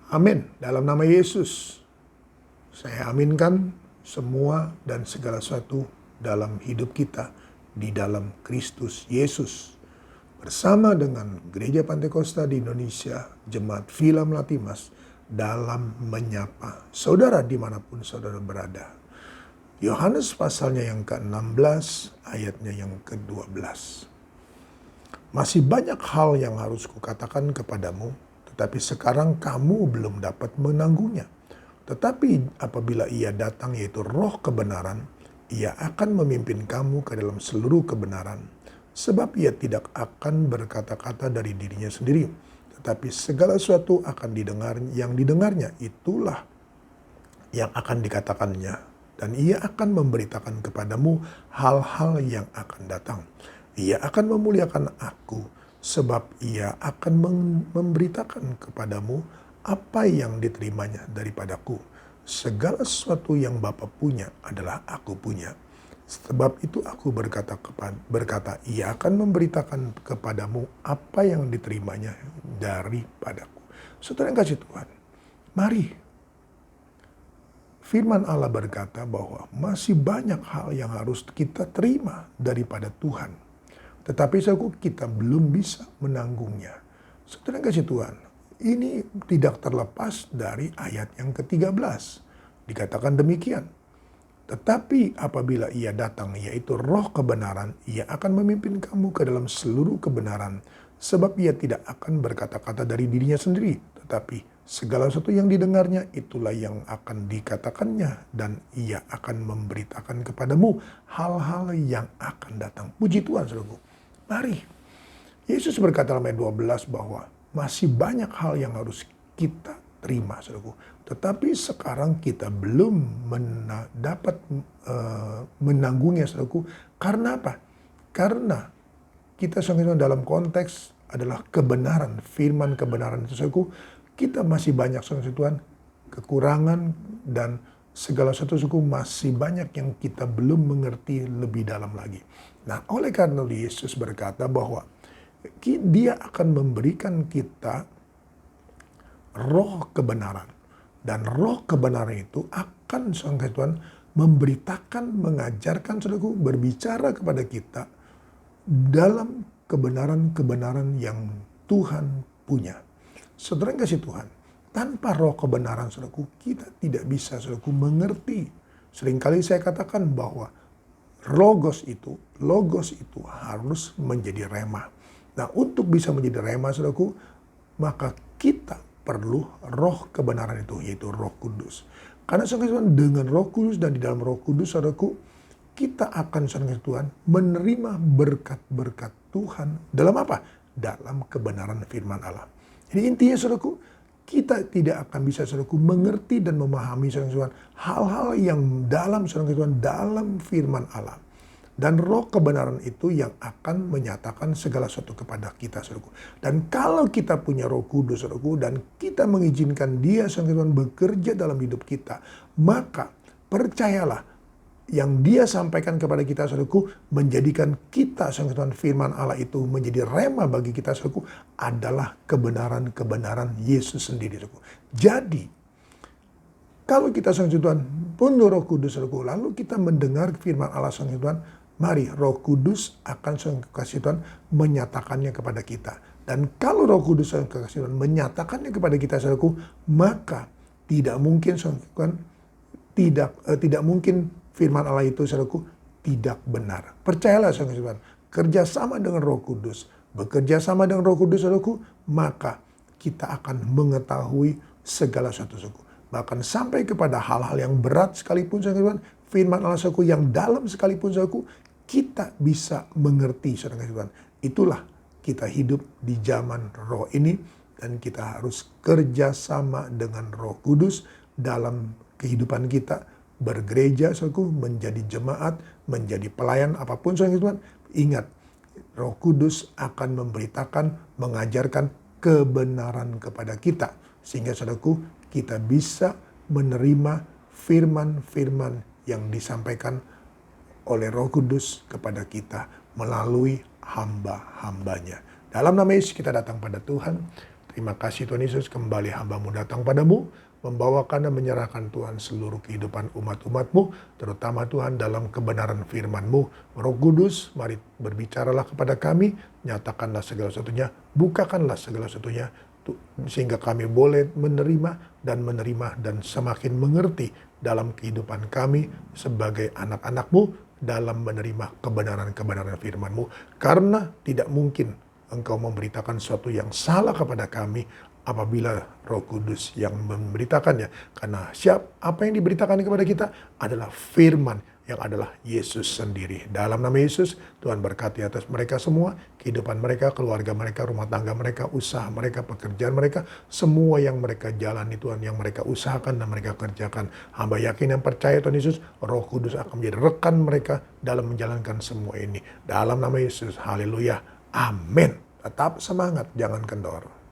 Amin. Dalam nama Yesus, saya aminkan semua dan segala sesuatu dalam hidup kita di dalam Kristus Yesus. Bersama dengan Gereja Pantekosta di Indonesia, Jemaat Villa Melatimas, dalam menyapa saudara dimanapun saudara berada. Yohanes pasalnya yang ke-16, ayatnya yang ke-12. Masih banyak hal yang harus kukatakan kepadamu, tetapi sekarang kamu belum dapat menanggungnya. Tetapi apabila ia datang, yaitu Roh kebenaran, ia akan memimpin kamu ke dalam seluruh kebenaran. Sebab ia tidak akan berkata-kata dari dirinya sendiri, tetapi segala sesuatu akan yang didengarnya, itulah yang akan dikatakannya. Dan ia akan memberitakan kepadamu hal-hal yang akan datang. Ia akan memuliakan aku, sebab ia akan memberitakan kepadamu apa yang diterimanya daripadaku. Segala sesuatu yang Bapa punya adalah aku punya. Sebab itu aku berkata, ia akan memberitakan kepadamu apa yang diterimanya daripadaku. Saudara yang kasih Tuhan, mari. Firman Allah berkata bahwa masih banyak hal yang harus kita terima daripada Tuhan. Tetapi kita belum bisa menanggungnya. Saudara yang kasih Tuhan, ini tidak terlepas dari ayat yang ke-13. Dikatakan demikian. Tetapi apabila ia datang, yaitu Roh kebenaran, ia akan memimpin kamu ke dalam seluruh kebenaran. Sebab ia tidak akan berkata-kata dari dirinya sendiri, tetapi segala sesuatu yang didengarnya, itulah yang akan dikatakannya. Dan ia akan memberitakan kepadamu hal-hal yang akan datang. Puji Tuhan, saudaraku. Mari. Yesus berkata dalam ayat 12 bahwa masih banyak hal yang harus kita terima, saudaraku. Tetapi sekarang kita belum dapat menanggungnya, saudaraku. Karena apa? Karena kita sama-sama dalam konteks adalah kebenaran, firman kebenaran itu, saudaraku. Kita masih banyak, saudara Tuhan, kekurangan dan segala sesuatu, saudaraku, masih banyak yang kita belum mengerti lebih dalam lagi. Nah, oleh karena Yesus berkata bahwa dia akan memberikan kita roh kebenaran. Dan roh kebenaran itu akan, saudara Tuhan, memberitakan, mengajarkan, saudaraku, berbicara kepada kita dalam kebenaran-kebenaran yang Tuhan punya. Saudara yang kasih Tuhan, tanpa roh kebenaran, saudaraku, kita tidak bisa, saudaraku, mengerti. Seringkali saya katakan bahwa logos itu harus menjadi rema. Nah, untuk bisa menjadi rema, saudaraku, maka kita perlu roh kebenaran itu, yaitu Roh Kudus. Karena saudara Tuhan, dengan Roh Kudus dan di dalam Roh Kudus, saudaraku, kita akan, saudara Tuhan, menerima berkat-berkat Tuhan dalam apa? Dalam kebenaran firman Allah. Jadi intinya, saudaraku, kita tidak akan bisa, saudaraku, mengerti dan memahami, saudara Tuhan, hal-hal yang dalam, saudara Tuhan, dalam firman Allah. Dan roh kebenaran itu yang akan menyatakan segala sesuatu kepada kita, saudaraku. Dan kalau kita punya Roh Kudus, saudaraku, dan kita mengizinkan dia, saudara Tuhan, bekerja dalam hidup kita, maka percayalah, yang dia sampaikan kepada kita, saudaraku, menjadikan kita, saudara Tuhan, firman Allah itu menjadi rema bagi kita, saudaraku, adalah kebenaran-kebenaran Yesus sendiri, saudaraku. Jadi, kalau kita, saudara Tuhan, penuh Roh Kudus, saudaraku, lalu kita mendengar firman Allah, saudara Tuhan, mari Roh Kudus akan, saudara kasih Tuhan, menyatakannya kepada kita. Dan kalau Roh Kudus, saudara kasih Tuhan, menyatakannya kepada kita, saudaraku, maka tidak mungkin, saudara Tuhan, tidak mungkin firman Allah itu, saudaraku, tidak benar. Percayalah, saudara kasih Tuhan, kerjasama dengan Roh Kudus, bekerja sama dengan Roh Kudus, saudaraku, maka kita akan mengetahui segala sesuatu, saudaraku. Bahkan sampai kepada hal-hal yang berat sekalipun, saudara Tuhan, firman Allah, saudaraku, yang dalam sekalipun, saudaraku, kita bisa mengerti, saudara Tuhan. Itulah kita hidup di zaman roh ini, dan kita harus kerjasama dengan Roh Kudus dalam kehidupan kita, bergereja, saudaraku, menjadi jemaat, menjadi pelayan apapun, saudara Tuhan. Ingat, Roh Kudus akan memberitakan, mengajarkan kebenaran kepada kita, sehingga, saudaraku, kita bisa menerima firman-firman yang disampaikan oleh Roh Kudus kepada kita melalui hamba-hambanya. Dalam nama Yesus kita datang pada Tuhan. Terima kasih Tuhan Yesus, kembali hamba-Mu datang padamu, membawakan dan menyerahkan Tuhan seluruh kehidupan umat-umat-Mu, terutama Tuhan dalam kebenaran firman-Mu. Roh Kudus, mari berbicaralah kepada kami, nyatakanlah segala sesuatunya, bukakanlah segala sesuatunya, sehingga kami boleh menerima dan semakin mengerti dalam kehidupan kami sebagai anak-anak-Mu, dalam menerima kebenaran-kebenaran firman-Mu. Karena tidak mungkin Engkau memberitakan sesuatu yang salah kepada kami apabila Roh Kudus yang memberitakannya. Karena apa yang diberitakan kepada kita adalah firman yang adalah Yesus sendiri. Dalam nama Yesus, Tuhan berkati atas mereka semua, kehidupan mereka, keluarga mereka, rumah tangga mereka, usaha mereka, pekerjaan mereka, semua yang mereka jalani Tuhan, yang mereka usahakan dan mereka kerjakan. Hamba yakin dan percaya Tuhan Yesus, Roh Kudus akan menjadi rekan mereka dalam menjalankan semua ini. Dalam nama Yesus, haleluya, amin. Tetap semangat, jangan kendor.